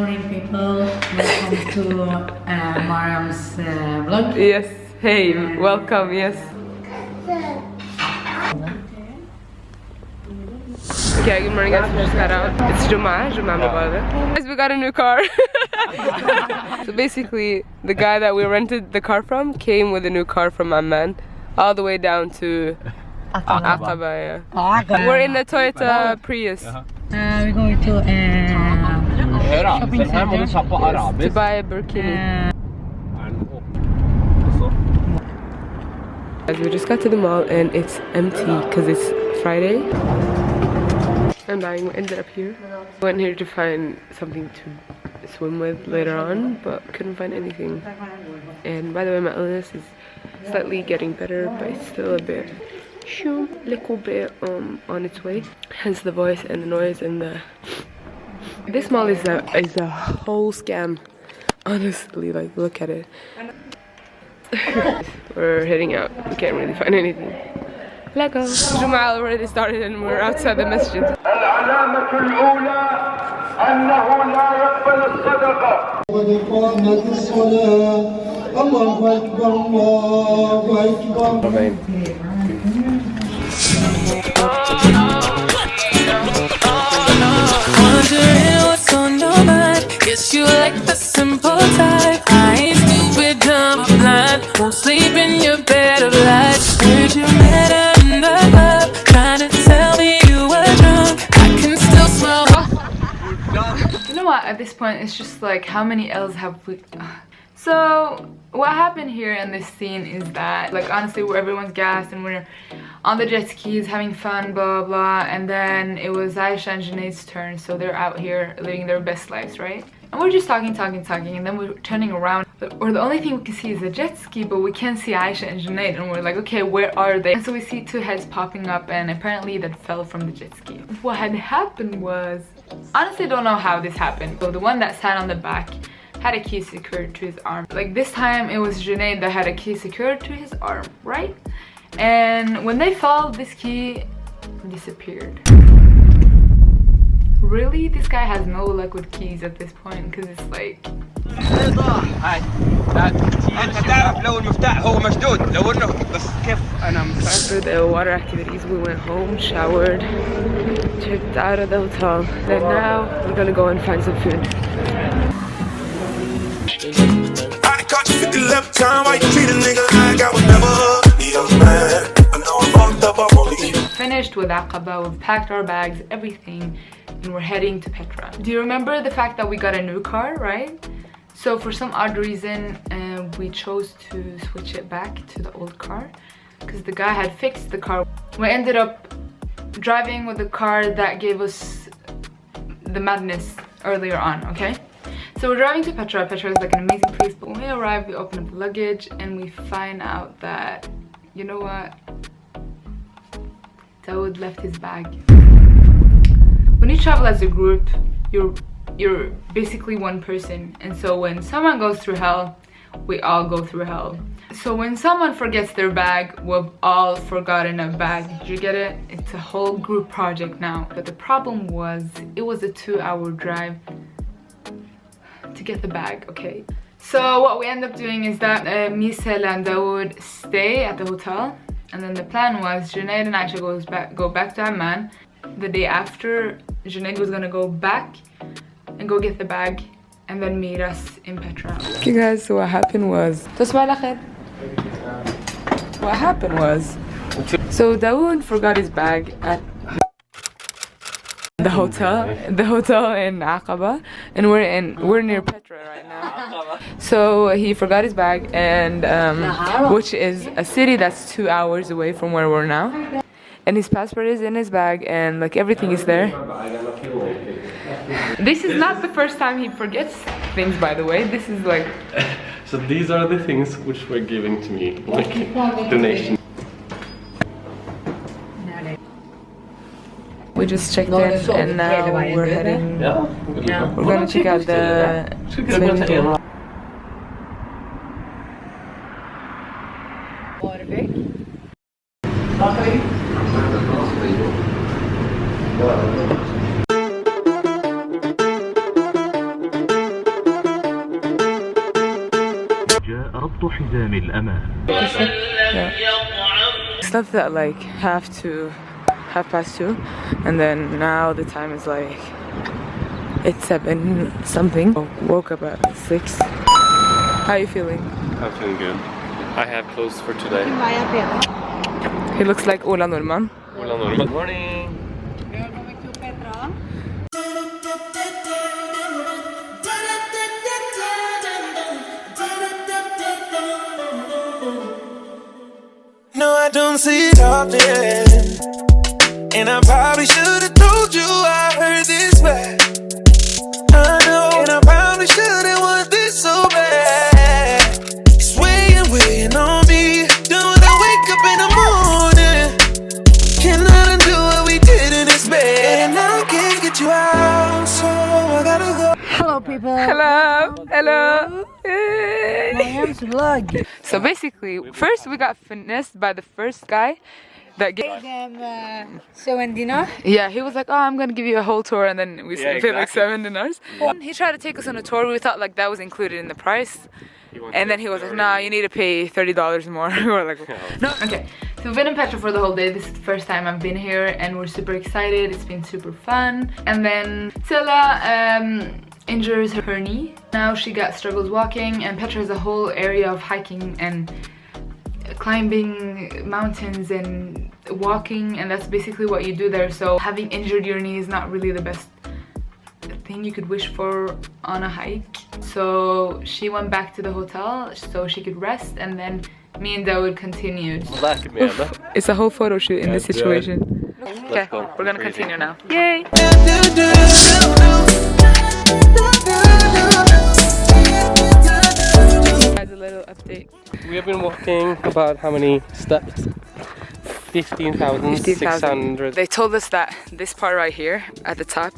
morning, people. Welcome to Mariam's vlog. Yes, hey, welcome, yes. Okay, good morning guys, we just got out. It's Juma Guys, we got a new car. So basically, the guy that we rented the car from came with a new car from Amman, all the way down to Aqaba, yeah. We're in a Toyota Prius. We're going to shopping center To buy a burkini. Guys, we just got to the mall and it's empty because it's Friday. I'm dying. We ended up here. Went here to find something to swim with later on, but couldn't find anything. And by the way, my illness is slightly getting better, but it's still a little bit on its way. Hence the voice and the noise and the. This mall is a whole scam. Honestly, like look at it. We're heading out. We can't really find anything. Let go. Juma already started and we're outside the masjid. Wondering what's on your mind. Guess you like the simple type. I ain't stupid, dumb, or blind. Won't sleep in your bed of lies. Heard you met her in the club, trying to tell me you were drunk. I can still smell. You know what? At this point, it's just like, how many L's have we? So what happened here in this scene is that, like, honestly, where everyone's gassed and we're on the jet skis having fun, blah blah, and then it was Aisha and Junaid's turn, so they're out here living their best lives, right? And we're just talking, and then we're turning around, or the only thing we can see is a jet ski, but we can't see Aisha and Junaid, and we're like, okay, where are they? And so we see two heads popping up, and apparently that fell from the jet ski. What had happened was, honestly, don't know how this happened. So the one that sat on the back had a key secured to his arm. Like this time it was Junaid that had a key secured to his arm, right? And when they fell, this key disappeared. Really? This guy has no luck with keys at this point, because it's like... After the water activities, we went home, showered, checked out of the hotel. Then now we're gonna go and find some food. I caught you 50 left time. Why you treat a nigga like I would never be a man? I know I'm fucked up, I'm only Finished with aqaba, we've packed our bags, everything, and we're heading to Petra. Do you remember the fact that we got a new car, right? So for some odd reason, we chose to switch it back to the old car because the guy had fixed the car. We ended up driving with the car that gave us the madness earlier on, okay? So we're driving to Petra. Petra is like an amazing place, but when we arrive, we open up the luggage and we find out that, you know what? Dawood left his bag. When you travel as a group, you're basically one person, and so when someone goes through hell, we all go through hell. So when someone forgets their bag, we've all forgotten a bag. Did you get it? It's a whole group project now. But the problem was, it was a 2-hour drive to get the bag, okay? So what we end up doing is that Misel and Dawood stay at the hotel, and then the plan was Junaid and Aisha go back to Amman. The day after, Junaid was gonna go back and go get the bag and then meet us in Petra. Okay guys, so what happened was, so Dawood forgot his bag at the hotel in Aqaba, and we're near Petra right now. So he forgot his bag, and which is a city that's 2 hours away from where we're now, and his passport is in his bag, and like everything is there. This is not the first time he forgets things, by the way. This is like so these are the things which were given to me, like donation. We just checked in, and now we're heading. We're gonna check out the swimming pool. حزام الأمان. Slept at like 2:30, and then now the time is like it's 7 something. Woke up at 6. How are you feeling? I'm feeling good. I have clothes for today. He looks like Ola Norman. Ola Norman. Good morning. We are going to Petra. No, I don't see it often, and I probably should have told you I heard this bad. I know, and I probably shouldn't want this so bad. It's weighing on me. Don't I wake up in the morning? Cannot undo what we did in this bed, and I can't get you out, so I gotta go. Hello people. Hello, hello. Hey. Mariam's vlog. So basically, first we got finessed by the first guy that gave them $7 dinars. Yeah, he was like, oh, I'm gonna give you a whole tour, and then we paid like exactly. $7 dinars. He tried to take us on a tour. We thought like that was included in the price, and then he was like, nah, you need to pay $30 more. We were like, no. Okay, so we've been in Petra for the whole day. This is the first time I've been here, and we're super excited. It's been super fun. And then Sela injures her knee. Now she got struggles walking, and Petra has a whole area of hiking and climbing mountains and walking, and that's basically what you do there. So having injured your knee is not really the best thing you could wish for on a hike. So she went back to the hotel so she could rest, and then me and Dawood continued. It's a whole photo shoot in this situation. Okay, we're gonna continue now. Yay! Guys, a little update. We have been walking about how many steps? 15,600. They told us that this part right here at the top,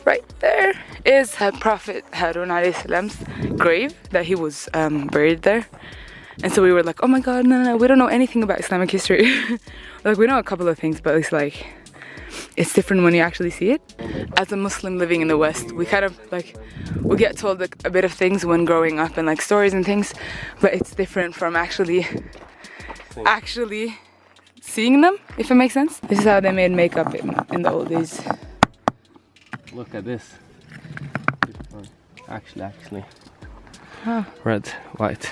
right there, is Prophet Harun's grave, that he was buried there. And so we were like, oh my god, no, we don't know anything about Islamic history. Like, we know a couple of things, but it's like, it's different when you actually see it. As a Muslim living in the West, we kind of like, we get told like a bit of things when growing up and like stories and things, but it's different from actually seeing them, if it makes sense. This is how they made makeup in the old days. Look at this. Actually. Huh. Red, white.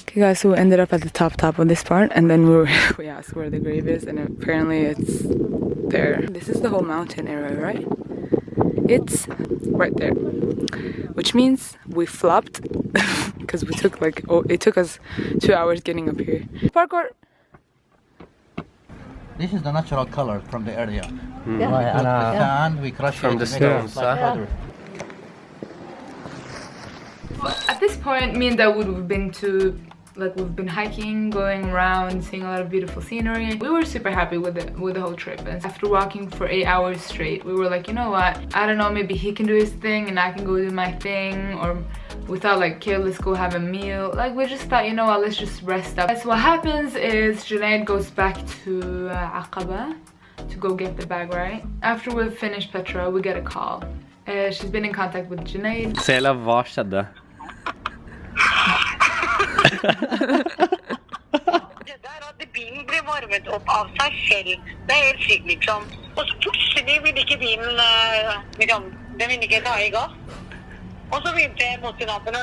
Okay guys, so we ended up at the top of this part, and then we asked where the grave is, and apparently it's there. This is the whole mountain area, right? It's right there, which means we flopped because we took like, it took us 2 hours getting up here. Parkour. This is the natural color from the area. Mm. We crush From it the to make it stones, like huh? powder. At this point, me and Dawood, we've been hiking, going around, seeing a lot of beautiful scenery. We were super happy with the whole trip, and after walking for 8 hours straight, we were like, you know what, I don't know, maybe he can do his thing and I can go do my thing, or we thought like, okay, let's go have a meal. Like, we just thought, you know what, let's just rest up. So what happens is Reunited goes back to Aqaba to go get the bag, right? After we've finished Petra, we get a call. She's been in contact with Reunited. Sela, hva skjedde? Det der at bilen ble varmet opp av seg selv, det helt sykt liksom. Og så plutselig ville ikke bilen, den ville ikke ta I gass. Og så begynte motorlampen å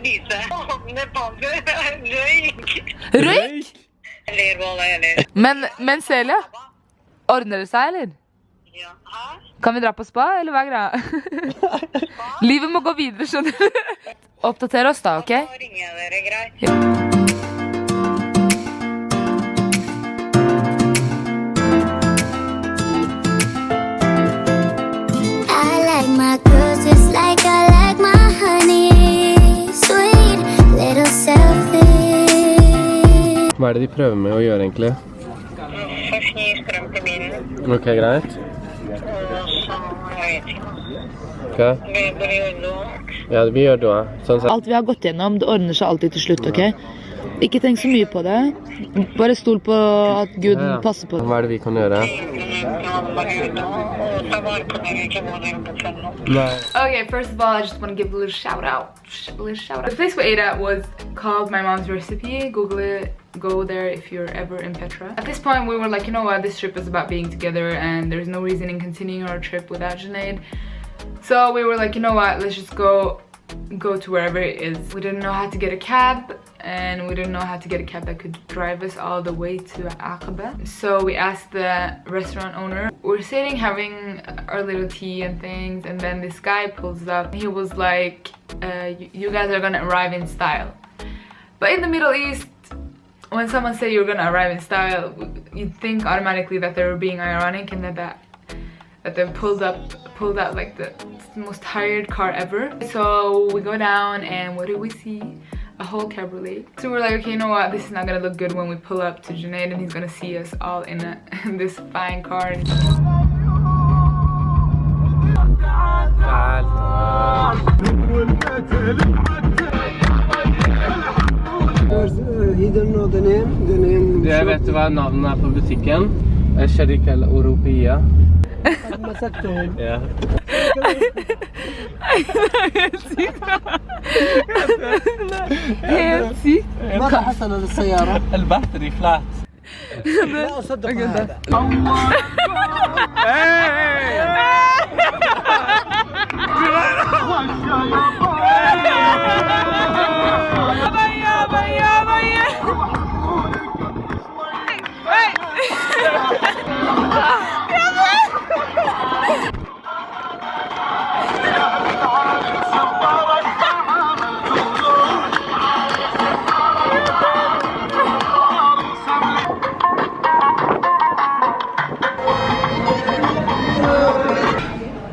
lyse. Ovne på røyk. Røyk? Men Celia, ordner det seg, eller? Ja, hæ? Kan vi dra på spa, eller hva greia? Livet må gå videre, skjønner du? Oppdater oss da, ok? Da ringer jeg dere, greit. Ja. I like my girls just like I like my honey. Sweet, little selfish. Hva det de prøver med å gjøre egentlig? Først ny strøm til bilen. Ok, greit. Og så, jeg vet ikke. Ok. Vi bør gjøre noe. Ja, vi gjør det. Sånn sett. Alt vi har gått gjennom, det ordner seg alltid til slutt, ok? Ikke tenk så mye på det. Bare stol på at Gud passer på det. Hva er det vi kan gjøre? Okay, first of all, I just want to give a little shout out. The place we ate at was called My Mom's Recipe. Google it. Go there if you're ever in Petra. At this point, we were like, you know what? This trip is about being together, and there's no reason in continuing our trip without Reunited. So we were like, you know what? Let's just go to wherever it is. We didn't know how to get a cab, and we didn't know how to get a cab that could drive us all the way to aqaba. So we asked the restaurant owner. We're sitting having our little tea and things, and then this guy pulls up. He was like, you guys are gonna arrive in style. But in the Middle East, when someone say you're gonna arrive in style, you'd think automatically that they were being ironic and that they pulled out like the most tired car ever. So we go down, and what do we see? A whole cabriolet. So we're like, okay, you know what? This is not gonna look good when we pull up to Reunited, and he's gonna see us all in this fine car. He don't know the name. Jeg vet hva navnet er på butikken. Sharika al-Europia. Ja. Helt sykt. ماذا حصل للسيارة؟ الباتري فلات. لا أصدق هذا.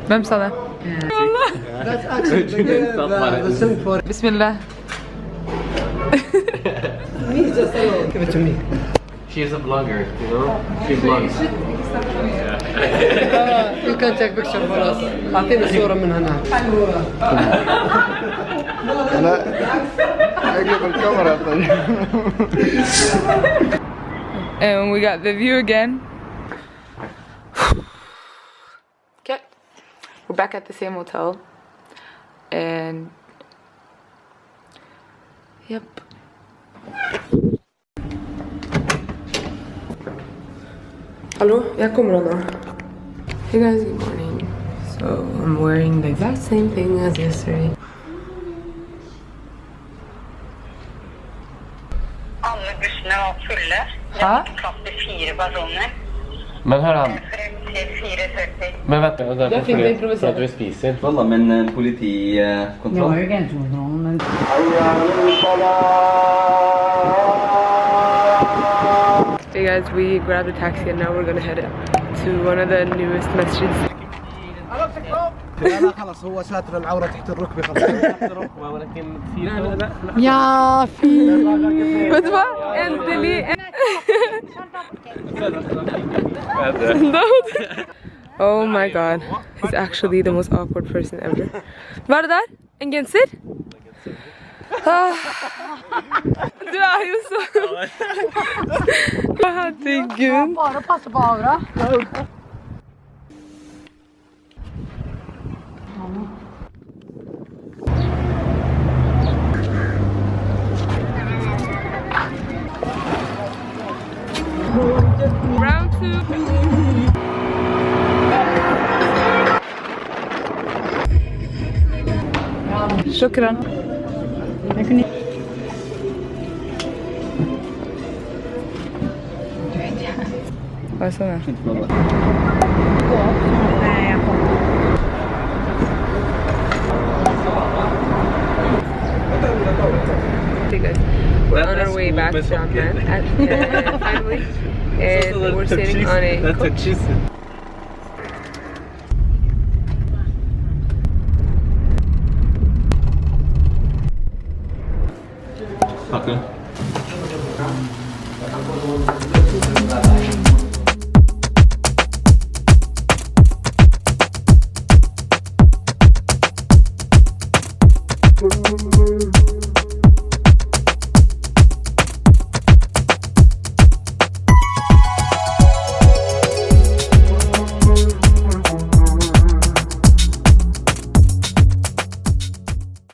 Hvem sa det? Bismillah. Give it to me. She's a blogger, you know? She vlogs. You can take picture for us. أعطينا صورة من هنا. أنا أجيب الكاميرا طيب. And we got the view again. Okay, we're back at the same hotel, and yep. Hello, jeg kommer nå. Hey guys, good morning. So I'm wearing the exact same thing as yesterday. Alle bussene var fulle. Det Hæ? var plass til 4 personer. Men hør an. Frem til 4:70. Men vet du, det er for at vi spiser. والله من politikontroll. Hey guys, we grabbed a taxi and now we're gonna head to one of the newest masjids. لا خلاص هو ساتر العورة تحت الركبة خلاص. ولكن في Ja, fy. Vet du hva? Endelig. Oh my god, he's actually the most awkward person ever. Hva er det der? En genser? Ah. Du er jo så... Herregud. Bare passe på Aura. Round 2. Shukran. Hva er sånn her? Hey guys, we're on our way back to Amman finally, and we're sitting on a coach. Okay.